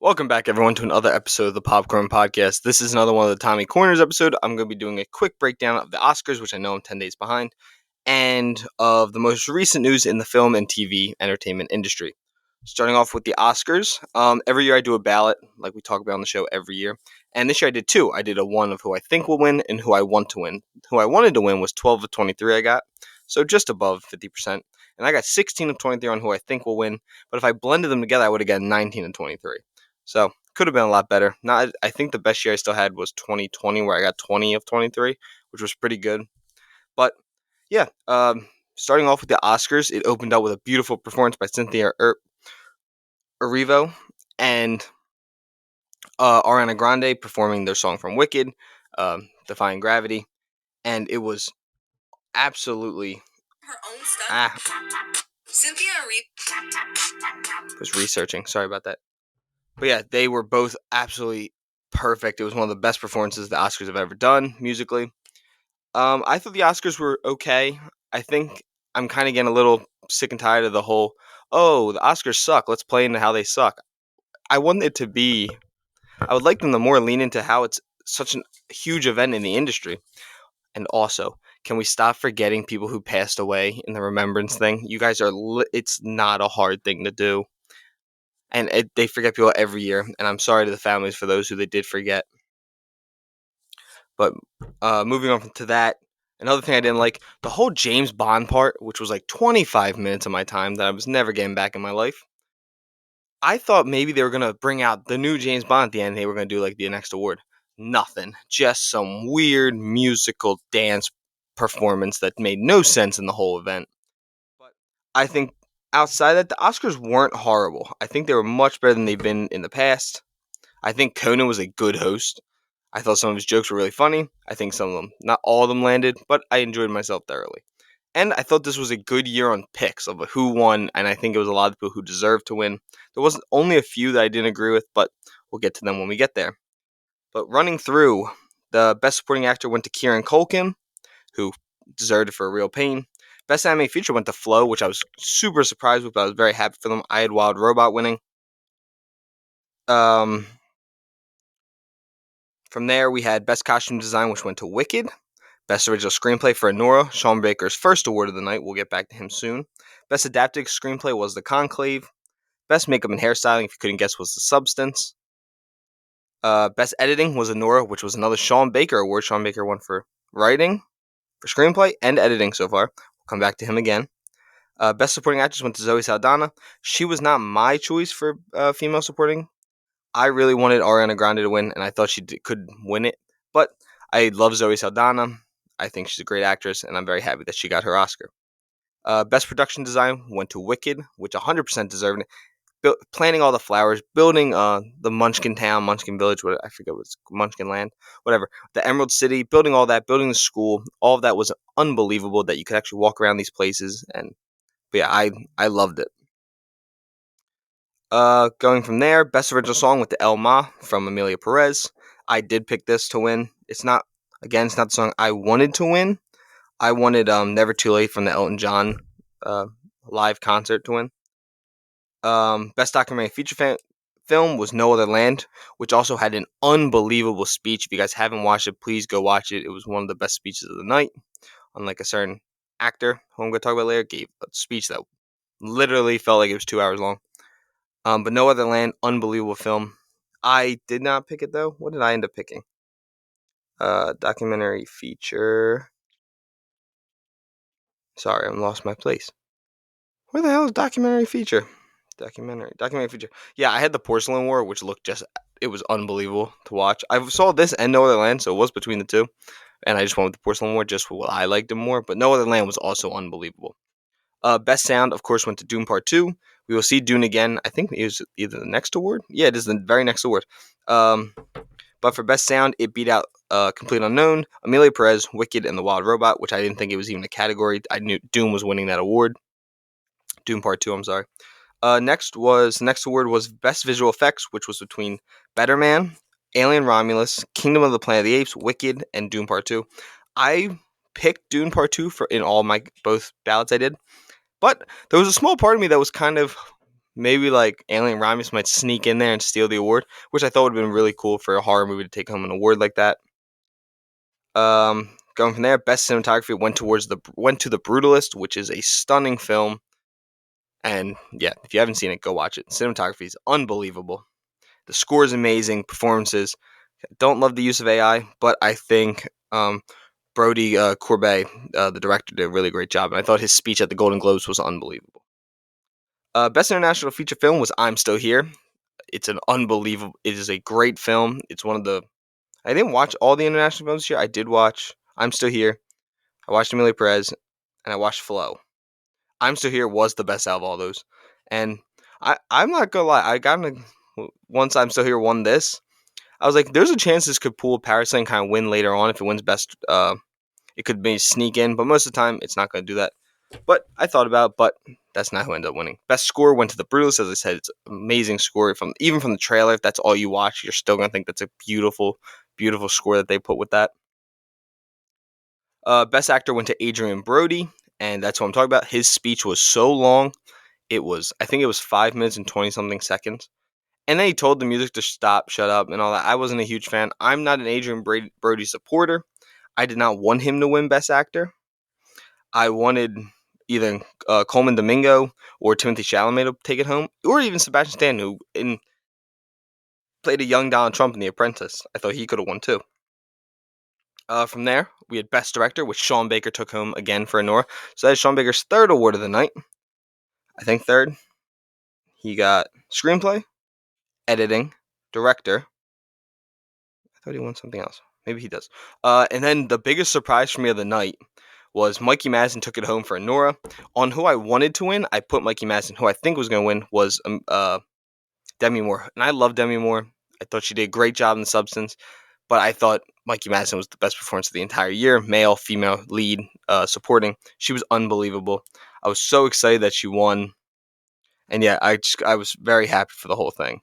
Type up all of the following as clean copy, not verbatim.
Welcome back, everyone, to another episode of the Popcorn Podcast. This is another one of the Tommy Corners episode. I'm going to be doing a quick breakdown of the Oscars, which I know I'm 10 days behind, and of the most recent news in the film and TV entertainment industry. Starting off with the Oscars, every year I do a ballot, like we talk about on the show every year, and this year I did two. I did a one of who I think will win and who I want to win. Who I wanted to win was 12 of 23 I got, so just above 50%, and I got 16 of 23 on who I think will win, but if I blended them together, I would have gotten 19 of 23. So could have been a lot better. I think the best year I still had was 2020, where I got 20 of 23, which was pretty good. But yeah, starting off with the Oscars, it opened up with a beautiful performance by Cynthia Erivo and Ariana Grande performing their song from Wicked, Defying Gravity, and it was absolutely her own stuff. Cynthia Erivo was researching. Sorry about that. But yeah, they were both absolutely perfect. It was one of the best performances the Oscars have ever done musically. I thought the Oscars were okay. I think I'm kind of getting a little sick and tired of the whole, oh, the Oscars suck, let's play into how they suck. I would like them to more lean into how it's such a huge event in the industry. And also, can we stop forgetting people who passed away in the remembrance thing? You guys are, it's not a hard thing to do. And they forget people every year, and I'm sorry to the families for those who they did forget. But moving on to that, another thing I didn't like, the whole James Bond part, which was like 25 minutes of my time that I was never getting back in my life. I thought maybe they were going to bring out the new James Bond at the end, and they were going to do like the next award. Nothing. Just some weird musical dance performance that made no sense in the whole event. But I think outside that, the Oscars weren't horrible. I think they were much better than they've been in the past. I think Conan was a good host. I thought some of his jokes were really funny. I think some of them, not all of them landed, but I enjoyed myself thoroughly. And I thought this was a good year on picks of who won, and I think it was a lot of people who deserved to win. There wasn't only a few that I didn't agree with, but we'll get to them when we get there. But running through, the Best Supporting Actor went to Kieran Culkin, who deserved it for A Real Pain. Best Animated Feature went to Flow, which I was super surprised with, but I was very happy for them. I had Wild Robot winning. From there, we had Best Costume Design, which went to Wicked. Best Original Screenplay for Anora, Sean Baker's first award of the night. We'll get back to him soon. Best Adapted Screenplay was The Conclave. Best Makeup and Hairstyling, if you couldn't guess, was The Substance. Best Editing was Anora, which was another Sean Baker award. Sean Baker won for writing, for screenplay, and editing so far. We'll come back to him again. Best Supporting Actress went to Zoe Saldana. She was not my choice for female supporting. I really wanted Ariana Grande to win, and I thought she could win it. But I love Zoe Saldana. I think she's a great actress, and I'm very happy that she got her Oscar. Best Production Design went to Wicked, which 100% deserved it. Planting all the flowers, building the Munchkin Town, Munchkin Village, I forget what's Munchkin Land, whatever. The Emerald City, building all that, building the school, all of that was unbelievable that you could actually walk around these places. But yeah, I loved it. Going from there, Best Original Song with the El Ma from Amelia Perez. I did pick this to win. It's not the song I wanted to win. I wanted Never Too Late from the Elton John live concert to win. Best Documentary Feature Film was No Other Land, which also had an unbelievable speech. If you guys haven't watched it, please go watch it. It was one of the best speeches of the night. Unlike a certain actor, who I'm going to talk about later, gave a speech that literally felt like it was 2 hours long. But No Other Land, unbelievable film. I did not pick it, though. What did I end up picking? Documentary feature. Sorry, I lost my place. Where the hell is documentary feature? Documentary feature. Yeah, I had The Porcelain War, which looked it was unbelievable to watch. I saw this and No Other Land, so it was between the two. And I just went with The Porcelain War just for what I liked it more. But No Other Land was also unbelievable. Best Sound, of course, went to Dune Part 2. We will see Dune again. I think it was either the next award. Yeah, it is the very next award. But for Best Sound, it beat out Complete Unknown, Amelia Perez, Wicked, and The Wild Robot, which I didn't think it was even a category. I knew Dune was winning that award. Dune Part 2, I'm sorry. Next award was Best Visual Effects, which was between Better Man, Alien Romulus, Kingdom of the Planet of the Apes, Wicked, and Dune Part 2. I picked Dune Part 2 in all my both ballots I did. But there was a small part of me that was kind of maybe like Alien Romulus might sneak in there and steal the award, which I thought would have been really cool for a horror movie to take home an award like that. Going from there, best cinematography went to The Brutalist, which is a stunning film. And yeah, if you haven't seen it, go watch it. Cinematography is unbelievable. The score is amazing. Performances. Don't love the use of AI, but I think Brody Corbet, the director, did a really great job. And I thought his speech at the Golden Globes was unbelievable. Best international feature film was I'm Still Here. It's an unbelievable. It is a great film. It's one of the. I didn't watch all the international films this year. I did watch I'm Still Here. I watched Emilia Perez, and I watched Flow. I'm Still Here was the best out of all those, and I'm not gonna lie. Once I'm Still Here won this, I was like, there's a chance this could pull Parasite and kind of win later on if it wins best. It could maybe sneak in, but most of the time it's not going to do that. But I thought about it, but that's not who ended up winning. Best score went to The Brutalist. As I said, it's an amazing score. Even from the trailer, if that's all you watch, you're still going to think that's a beautiful, beautiful score that they put with that. Best actor went to Adrian Brody, and that's what I'm talking about. His speech was so long. I think it was 5 minutes and 20 something seconds. And then he told the music to stop, shut up, and all that. I wasn't a huge fan. I'm not an Adrian Brody supporter. I did not want him to win Best Actor. I wanted either Coleman Domingo or Timothy Chalamet to take it home, or even Sebastian Stan, who played a young Donald Trump in The Apprentice. I thought he could have won too. From there, we had Best Director, which Sean Baker took home again for Anora. So that is Sean Baker's third award of the night. I think third. He got Screenplay, Editing, Director. I thought he won something else. Maybe he does. And then the biggest surprise for me of the night was Mikey Madison took it home for Anora. On who I wanted to win, I put Mikey Madison. Who I think was going to win was Demi Moore. And I love Demi Moore. I thought she did a great job in The Substance. But I thought Mikey Madison was the best performance of the entire year. Male, female, lead, supporting. She was unbelievable. I was so excited that she won. And yeah, I was very happy for the whole thing.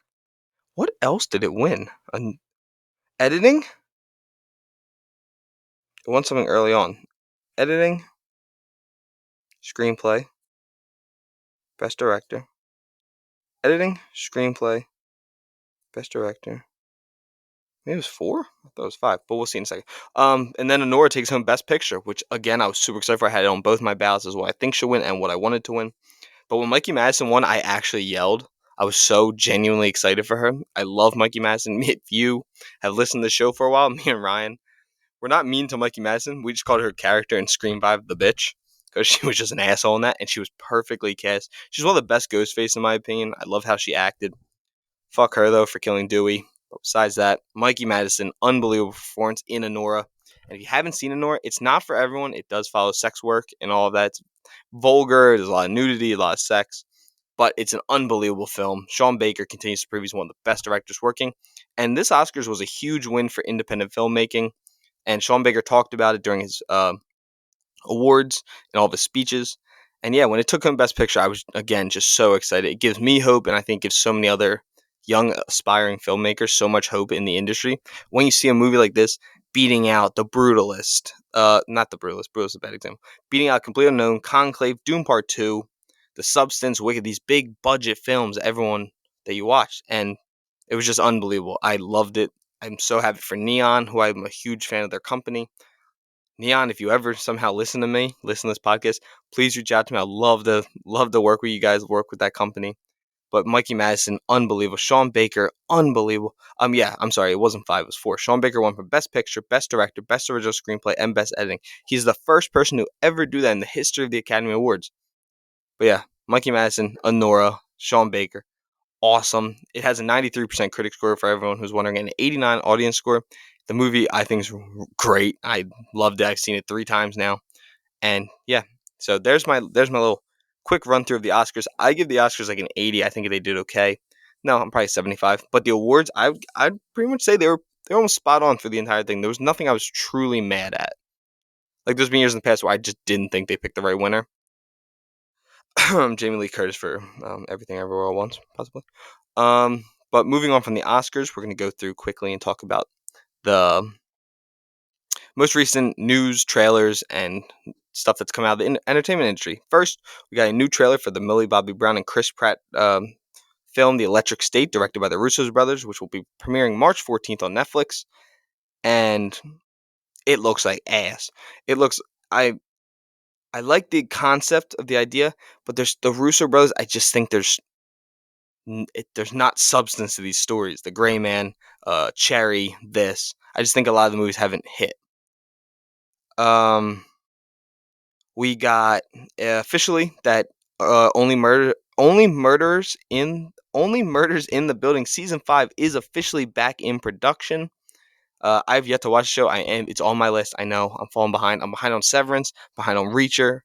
What else did it win? Editing? It won something early on. Editing, Screenplay, Best Director. Editing, Screenplay, Best Director. Maybe it was 4? I thought it was 5, but we'll see in a second. And then Anora takes home Best Picture, which again I was super excited for. I had it on both my ballots as what I think should win and what I wanted to win. But when Mikey Madison won, I actually yelled. I was so genuinely excited for her. I love Mikey Madison. If you have listened to the show for a while, me and Ryan, we're not mean to Mikey Madison. We just called her character in Scream 5 the bitch because she was just an asshole in that, and she was perfectly cast. She's one of the best Ghostface in my opinion. I love how she acted. Fuck her though for killing Dewey. But besides that, Mikey Madison, unbelievable performance in Anora. And if you haven't seen Anora, it's not for everyone. It does follow sex work and all of that. It's vulgar. There's a lot of nudity, a lot of sex. But it's an unbelievable film. Sean Baker continues to prove he's one of the best directors working. And this Oscars was a huge win for independent filmmaking. And Sean Baker talked about it during his awards and all of his speeches. And yeah, when it took home Best Picture, I was, again, just so excited. It gives me hope, and I think gives so many other young, aspiring filmmakers so much hope in the industry. When you see a movie like this beating out The Brutalist, not The Brutalist, Brutalist is a bad example, beating out Complete Unknown, Conclave, Doom Part 2, The Substance, Wicked, these big budget films, everyone that you watched. And it was just unbelievable. I loved it. I'm so happy for Neon, who I'm a huge fan of their company. Neon, if you ever somehow listen to this podcast, please reach out to me. I love to work with you guys, work with that company. But Mikey Madison, unbelievable. Sean Baker, unbelievable. Yeah, I'm sorry, it wasn't 5, it was 4. Sean Baker won for Best Picture, Best Director, Best Original Screenplay, and Best Editing. He's the first person to ever do that in the history of the Academy Awards. But yeah, Mikey Madison, Anora, Sean Baker, awesome. It has a 93% critic score for everyone who's wondering, and an 89 audience score. The movie, I think, is great. I loved it. I've seen it 3 times now. And yeah, so there's my little quick run through of the Oscars. I give the Oscars like an 80. I think they did okay. No, I'm probably 75. But the awards, I'd pretty much say they're almost spot on for the entire thing. There was nothing I was truly mad at. Like there's been years in the past where I just didn't think they picked the right winner. Jamie Lee Curtis for Everything Everywhere All at Once, possibly. But moving on from the Oscars, we're going to go through quickly and talk about the most recent news, trailers, and stuff that's come out of the entertainment industry. First, we got a new trailer for the Millie Bobby Brown and Chris Pratt film The Electric State, directed by the Russo brothers, which will be premiering March 14th on Netflix. And it looks like ass. It looks I like the concept of the idea, but there's the Russo brothers. I just think there's not substance to these stories. The Gray Man, Cherry, this. I just think a lot of the movies haven't hit. We got officially that only murders in the building. Season 5 is officially back in production. I've yet to watch the show. It's on my list. I know I'm falling behind. I'm behind on Severance, behind on Reacher,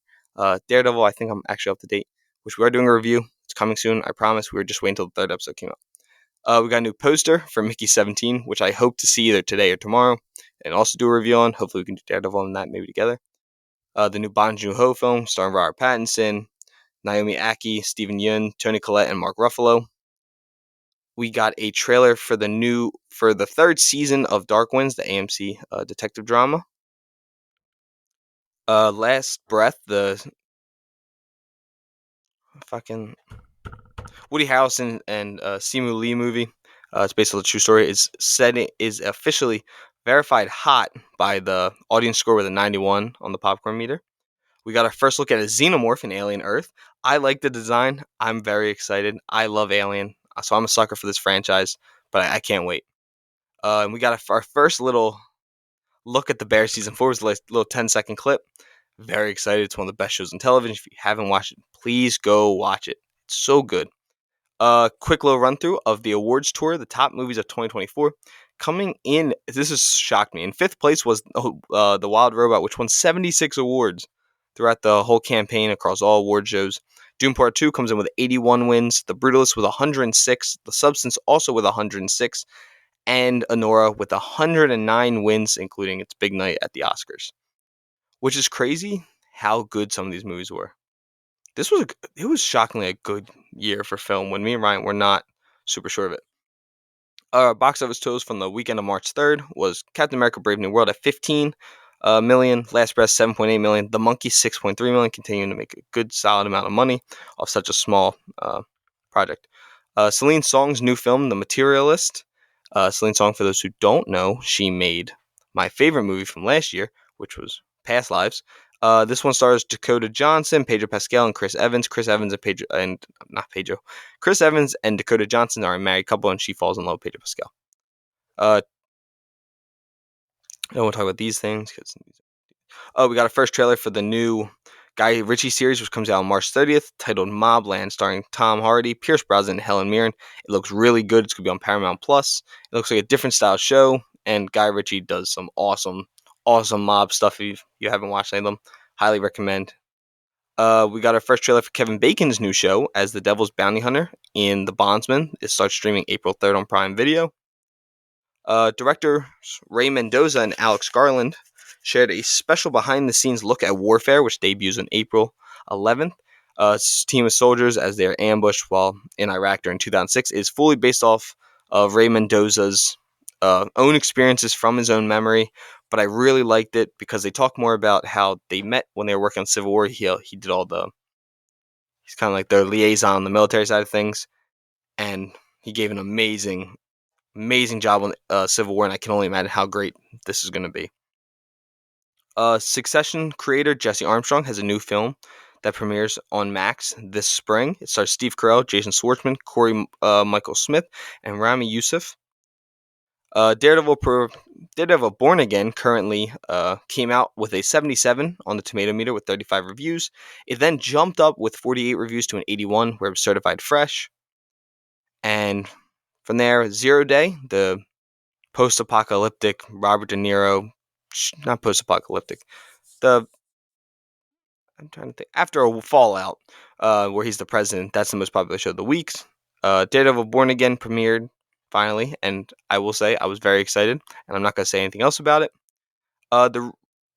Daredevil. I think I'm actually up to date, which we are doing a review. It's coming soon. I promise. We were just waiting until the third episode came out. We got a new poster for Mickey 17, which I hope to see either today or tomorrow, and also do a review on. Hopefully, we can do Daredevil on that maybe together. The new Bong Joon-ho film starring Robert Pattinson, Naomi Ackie, Stephen Yeun, Toni Collette, and Mark Ruffalo. We got a trailer for the third season of Dark Winds, the AMC detective drama. Last Breath, the fucking Woody Harrelson and Simu Lee movie. It's based on a true story. Is officially verified hot by the audience score with a 91 on the popcorn meter. We got our first look at a xenomorph in Alien Earth. I like the design. I'm very excited. I love Alien, so I'm a sucker for this franchise, but I can't wait. And we got our first little look at The Bear Season 4. It was a little 10-second clip. Very excited. It's one of the best shows on television. If you haven't watched it, please go watch it. It's so good. Quick little run through of the awards tour, the top movies of 2024. Coming in, this has shocked me. In fifth place was The Wild Robot, which won 76 awards throughout the whole campaign across all award shows. Dune Part 2 comes in with 81 wins. The Brutalist with 106. The Substance also with 106. And Anora with 109 wins, including its big night at the Oscars. Which is crazy how good some of these movies were. It was shockingly a good year for film when me and Ryan were not super sure of it. Box office totals from the weekend of March 3rd was Captain America Brave New World at 15 million, Last Breath 7.8 million, The Monkey 6.3 million, continuing to make a good solid amount of money off such a small project. Celine Song's new film, The Materialist. Celine Song, for those who don't know, she made my favorite movie from last year, which was Past Lives. This one stars Dakota Johnson, Pedro Pascal, and Chris Evans. Chris Evans and Dakota Johnson are a married couple, and she falls in love with Pedro Pascal. I don't want to talk about these things because we got a first trailer for the new Guy Ritchie series, which comes out on March 30th, titled Mobland, starring Tom Hardy, Pierce Brosnan, and Helen Mirren. It looks really good. It's going to be on Paramount Plus. It looks like a different style show, and Guy Ritchie does some awesome mob stuff. If you haven't watched any of them, highly recommend. We got our first trailer for Kevin Bacon's new show as the Devil's Bounty Hunter in The Bondsman. It starts streaming April 3rd on Prime Video. Directors Ray Mendoza and Alex Garland shared a special behind-the-scenes look at Warfare, which debuts on April 11th. A team of soldiers, as they are ambushed while in Iraq during 2006, is fully based off of Ray Mendoza's own experiences from his own memory. But I really liked it because they talk more about how they met when they were working on Civil War. He did he's kind of like their liaison on the military side of things, and he gave an amazing job on Civil War, and I can only imagine how great this is going to be. Succession creator Jesse Armstrong has a new film that premieres on Max this spring. It stars Steve Carell, Jason Schwartzman, Corey Michael Smith, and Rami Youssef. Daredevil Born Again currently came out with a 77 on the tomato meter with 35 reviews. It then jumped up with 48 reviews to an 81, where it was certified fresh. And from there, Zero Day, the post-apocalyptic Robert De Niro, not post-apocalyptic, I'm trying to think, after a fallout, where he's the president. That's the most popular show of the week. Daredevil Born Again premiered finally, and I will say I was very excited, and I'm not going to say anything else about it. The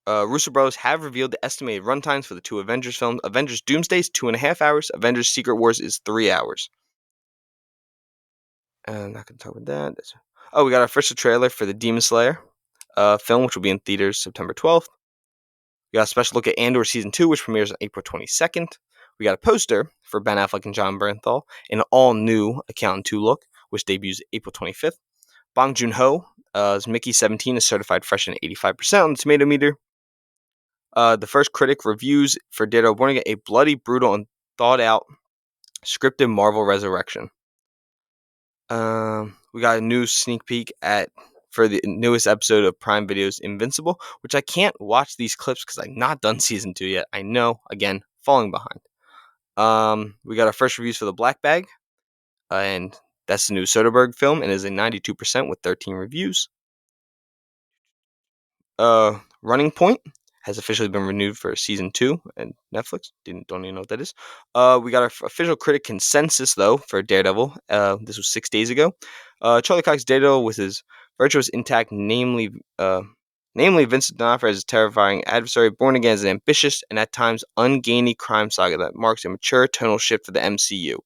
Russo brothers have revealed the estimated runtimes for the two Avengers films. Avengers Doomsday is 2.5 hours. Avengers Secret Wars is 3 hours. I'm not going to talk about that. We got our first trailer for the Demon Slayer film, which will be in theaters September 12th. We got a special look at Andor Season 2, which premieres on April 22nd. We got a poster for Ben Affleck and John Bernthal in an all-new Accountant 2 look, which debuts April 25th. Bong Joon-ho as Mickey 17 is certified fresh and 85% on the tomato meter. The first critic reviews for Daredevil Born Again a bloody, brutal, and thought-out scripted Marvel resurrection. We got a new sneak peek for the newest episode of Prime Video's Invincible, which I can't watch these clips because I've not done season 2 yet. I know, again, falling behind. We got our first reviews for The Black Bag, and that's the new Soderbergh film, and is a 92% with 13 reviews. Running Point has officially been renewed for season 2 and Netflix. Don't even know what that is. We got our official critic consensus though for Daredevil. This was 6 days ago. Charlie Cox Daredevil with his virtuous intact, namely Vincent D'Onofrio as his terrifying adversary, born again as an ambitious and at times ungainly crime saga that marks a mature tonal shift for the MCU.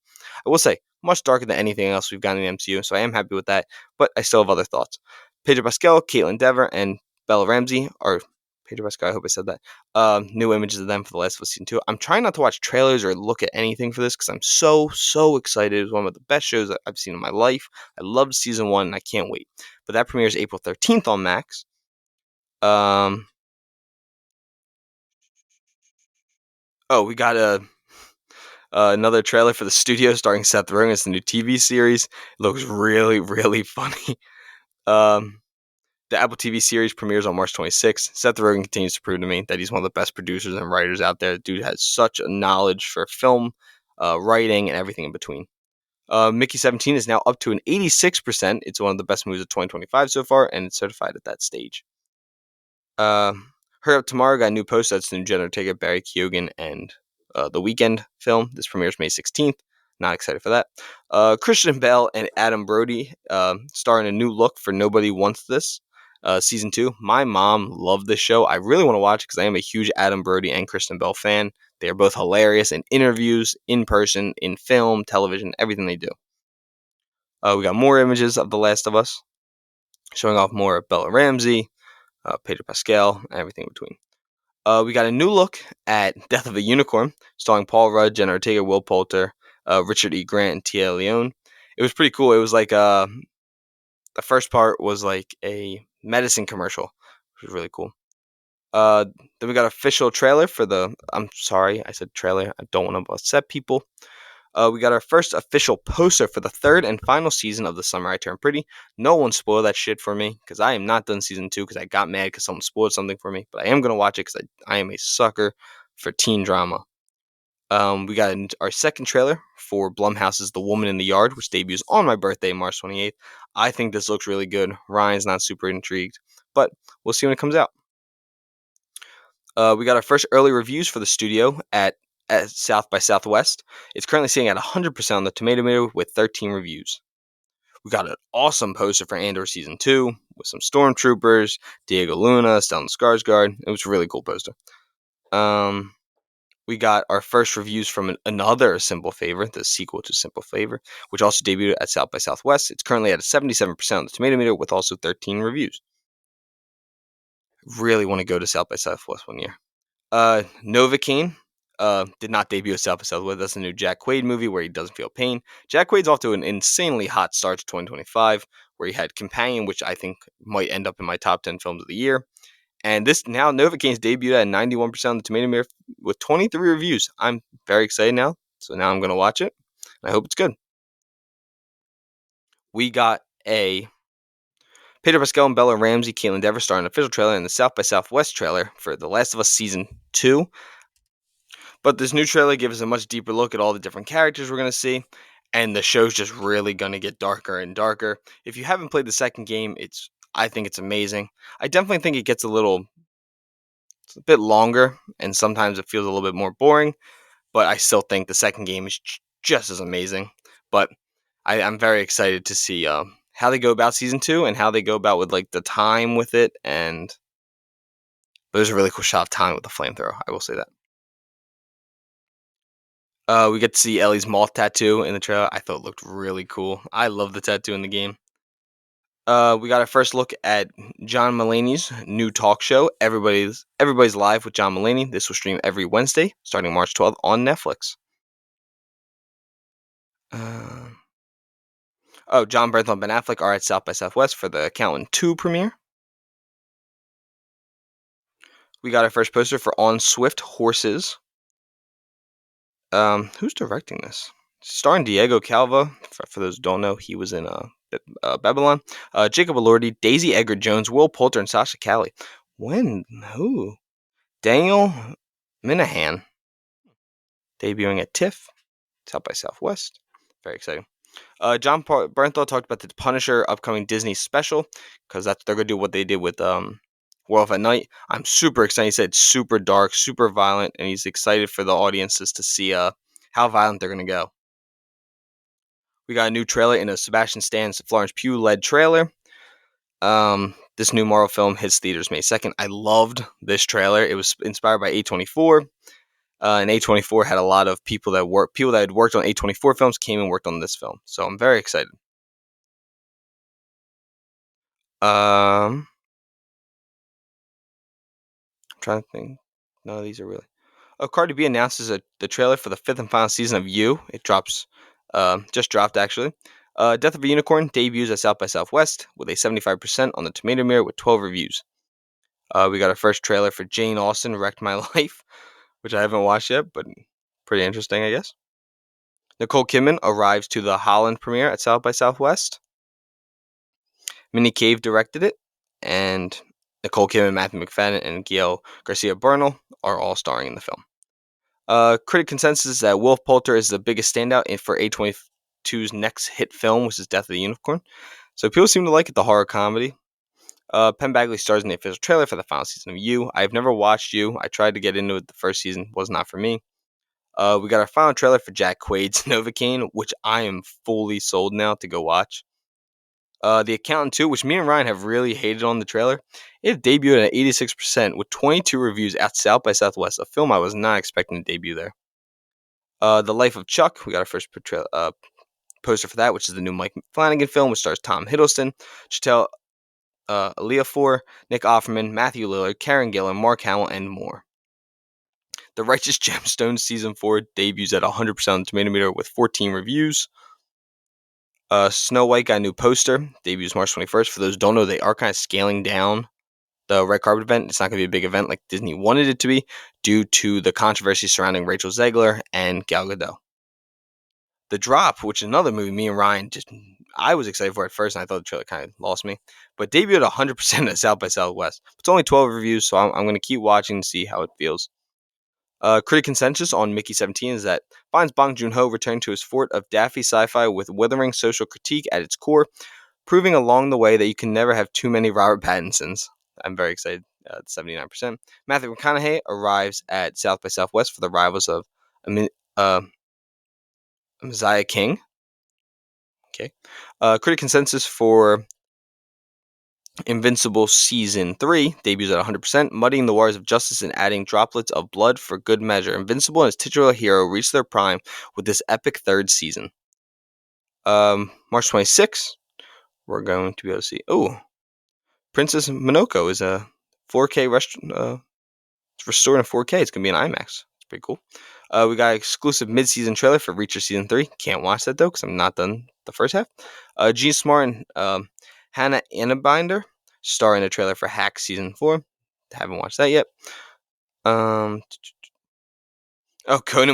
I will say, much darker than anything else we've gotten in the MCU, so I am happy with that, but I still have other thoughts. Pedro Pascal, Caitlin Dever, and Bella Ramsey are Pedro Pascal, I hope I said that. New images of them for The Last of Us Season 2. I'm trying not to watch trailers or look at anything for this because I'm so excited. It's one of the best shows that I've seen in my life. I loved Season 1 and I can't wait. But that premieres April 13th on Max. We got another trailer for The Studio starring Seth Rogen. It's the new TV series. It looks really funny. The Apple TV series premieres on March 26th. Seth Rogen continues to prove to me that he's one of the best producers and writers out there. The dude has such a knowledge for film, writing, and everything in between. Mickey 17 is now up to an 86%. It's one of the best movies of 2025 so far, and it's certified at that stage. Hurry Up Tomorrow got a new post. That's the new Jenna Ortega, Barry Keoghan, and The Weeknd film. This premieres May 16th. Not excited for that. Christian Bale and Adam Brody star in a new look for Nobody Wants This. Season 2. My mom loved this show. I really want to watch it because I am a huge Adam Brody and Kristen Bell fan. They are both hilarious in interviews, in person, in film, television, everything they do. We got more images of The Last of Us, showing off more of Bella Ramsey, Pedro Pascal, and everything in between. We got a new look at Death of a Unicorn, starring Paul Rudd, Jenna Ortega, Will Poulter, Richard E. Grant, and Tia Leone. It was pretty cool. It was like the first part was like a medicine commercial, which was really cool. Then we got an official trailer for I'm sorry, I said trailer. I don't want to upset people. We got our first official poster for the third and final season of The Summer I Turned Pretty. No one spoiled that shit for me because I am not done season 2 because I got mad because someone spoiled something for me. But I am going to watch it because I am a sucker for teen drama. We got our second trailer for Blumhouse's The Woman in the Yard, which debuts on my birthday, March 28th. I think this looks really good. Ryan's not super intrigued, but we'll see when it comes out. We got our first early reviews for The Studio at South by Southwest. It's currently sitting at 100% on the tomato meter with 13 reviews. We got an awesome poster for Andor Season 2 with some Stormtroopers, Diego Luna, Stellan Skarsgård. It was a really cool poster. We got our first reviews from another Simple Favor, the sequel to Simple Favor, which also debuted at South by Southwest. It's currently at a 77% on the tomato meter with also 13 reviews. Really want to go to South by Southwest one year. Novocaine did not debut at South by Southwest. That's a new Jack Quaid movie where he doesn't feel pain. Jack Quaid's off to an insanely hot start to 2025, where he had Companion, which I think might end up in my top 10 films of the year. And this now Novocaine's debuted at 91% on the tomato meter with 23 reviews. I'm very excited now, so now I'm going to watch it. I hope it's good. We got a Pedro Pascal and Bella Ramsey, Caitlin Dever star in an official trailer and the South by Southwest trailer for The Last of Us Season 2. But this new trailer gives us a much deeper look at all the different characters we're going to see, and the show's just really going to get darker and darker. If you haven't played the second game, I think it's amazing. I definitely think it gets it's a bit longer, and sometimes it feels a little bit more boring, but I still think the second game is just as amazing. But I'm very excited to see how they go about Season 2 and how they go about with like the time with it, but there's a really cool shot of time with the flamethrower, I will say that. We get to see Ellie's moth tattoo in the trailer. I thought it looked really cool. I love the tattoo in the game. We got our first look at John Mulaney's new talk show, Everybody's Live with John Mulaney. This will stream every Wednesday, starting March 12th on Netflix. Uh, John Bernthal and Ben Affleck are at South by Southwest for the Accountant 2 premiere. We got our first poster for On Swift Horses. Who's directing this? Starring Diego Calva. For those who don't know, he was in Babylon. Jacob Elordi, Daisy Edgar Jones, Will Poulter, and Sasha Calley. When? Who? Daniel Minahan. Debuting at TIFF, South by Southwest. Very exciting. John Bernthal talked about the Punisher upcoming Disney special, because they're going to do what they did with Werewolf at Night. I'm super excited. He said super dark, super violent, and he's excited for the audiences to see how violent they're going to go. We got a new trailer in a Sebastian Stan, Florence Pugh led trailer. This new Marvel film hits theaters May 2nd. I loved this trailer. It was inspired by A24. And A24 had a lot of people that had worked on A24 films came and worked on this film. So I'm very excited. I'm trying to think. None of these are really. Cardi B announces the trailer for the 5th and final season of You. It drops, just dropped actually. Death of a Unicorn debuts at South by Southwest with a 75% on the Tomato Meter with 12 reviews. We got our first trailer for Jane Austen Wrecked My Life, which I haven't watched yet, but pretty interesting, I guess. Nicole Kidman arrives to the Holland premiere at South by Southwest. Minnie Cave directed it, and Nicole Kidman, Matthew McFadden, and Gael Garcia Bernal are all starring in the film. Critic consensus is that Will Poulter is the biggest standout for A24's next hit film, which is Death of the Unicorn. So people seem to like it, the horror comedy. Penn Badgley stars in the official trailer for the final season of You. I've never watched You. I tried to get into it the first season, was not for me. We got our final trailer for Jack Quaid's Novocaine, which I am fully sold now to go watch. The Accountant 2, which me and Ryan have really hated on the trailer, it debuted at 86% with 22 reviews at South by Southwest, a film I was not expecting to debut there. The Life of Chuck, we got our first poster for that, which is the new Mike Flanagan film, which stars Tom Hiddleston, Chiwetel Ejiofor, Nick Offerman, Matthew Lillard, Karen Gillan, Mark Hamill, and more. The Righteous Gemstones Season 4 debuts at 100% on the Tomato Meter with 14 reviews. Snow White got a new poster. Debuts March 21st. For those who don't know, they are kind of scaling down the red carpet event. It's not going to be a big event like Disney wanted it to be due to the controversy surrounding Rachel Zegler and Gal Gadot. The Drop, which is another movie me and Ryan I was excited for at first, and I thought the trailer kind of lost me. But debuted 100% at South by Southwest. It's only 12 reviews, so I'm going to keep watching to see how it feels. Critic consensus on Mickey 17 is that finds Bong Joon-ho returned to his fort of daffy sci-fi with withering social critique at its core, proving along the way that you can never have too many Robert Pattinsons. I'm very excited. 79%. Matthew McConaughey arrives at South by Southwest for the rivals of Messiah King. Okay. Critic consensus for Invincible Season 3 debuts at 100%, muddying the waters of justice and adding droplets of blood for good measure. Invincible and his titular hero reach their prime with this epic third season. March 26th, we're going to be able to see. Oh, Princess Mononoke is a 4K it's restored in 4K. It's going to be an IMAX. It's pretty cool. We got an exclusive mid-season trailer for Reacher Season 3. Can't watch that, though, because I'm not done the first half. Gene Smart and Hannah Annabinder star in a trailer for Hack Season 4. Haven't watched that yet. Conan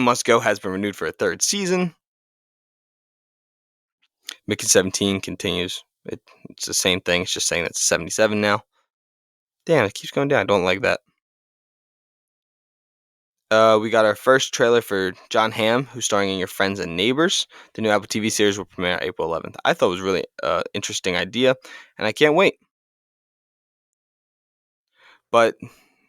Must Go has been renewed for a third season. Mickey 17 continues. It's the same thing. It's just saying it's 77 now. Damn, it keeps going down. I don't like that. We got our first trailer for John Hamm, who's starring in Your Friends and Neighbors. The new Apple TV series will premiere April 11th. I thought it was a really interesting idea, and I can't wait. But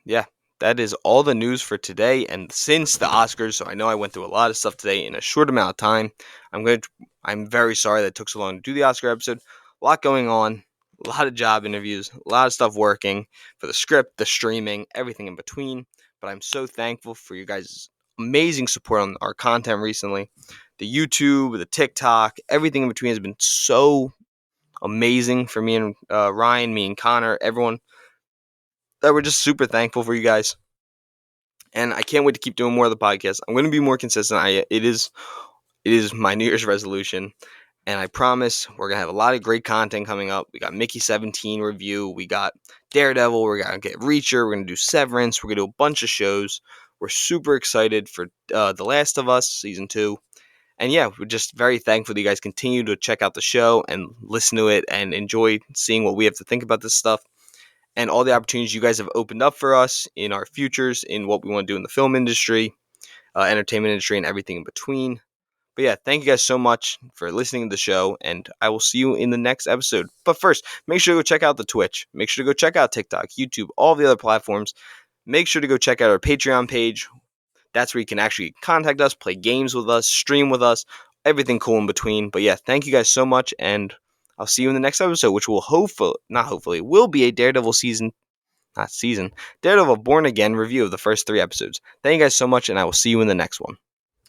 yeah, that is all the news for today. And since the Oscars, so I know I went through a lot of stuff today in a short amount of time. I'm very sorry that it took so long to do the Oscar episode. A lot going on, a lot of job interviews, a lot of stuff working for the script, the streaming, everything in between. But I'm so thankful for you guys' amazing support on our content recently. The YouTube, the TikTok, everything in between has been so amazing for me and Ryan, me and Connor, everyone. That we're just super thankful for you guys. And I can't wait to keep doing more of the podcast. I'm going to be more consistent. It It is my New Year's resolution. And I promise we're going to have a lot of great content coming up. We got Mickey 17 review. We got Daredevil. We're going to get Reacher. We're going to do Severance. We're going to do a bunch of shows. We're super excited for The Last of Us Season 2. And yeah, we're just very thankful that you guys continue to check out the show and listen to it and enjoy seeing what we have to think about this stuff and all the opportunities you guys have opened up for us in our futures, in what we want to do in the film industry, entertainment industry, and everything in between. But yeah, thank you guys so much for listening to the show, and I will see you in the next episode. But first, make sure to go check out the Twitch. Make sure to go check out TikTok, YouTube, all the other platforms. Make sure to go check out our Patreon page. That's where you can actually contact us, play games with us, stream with us, everything cool in between. But yeah, thank you guys so much, and I'll see you in the next episode, which will will be a Daredevil Born Again review of the first 3 episodes. Thank you guys so much, and I will see you in the next one.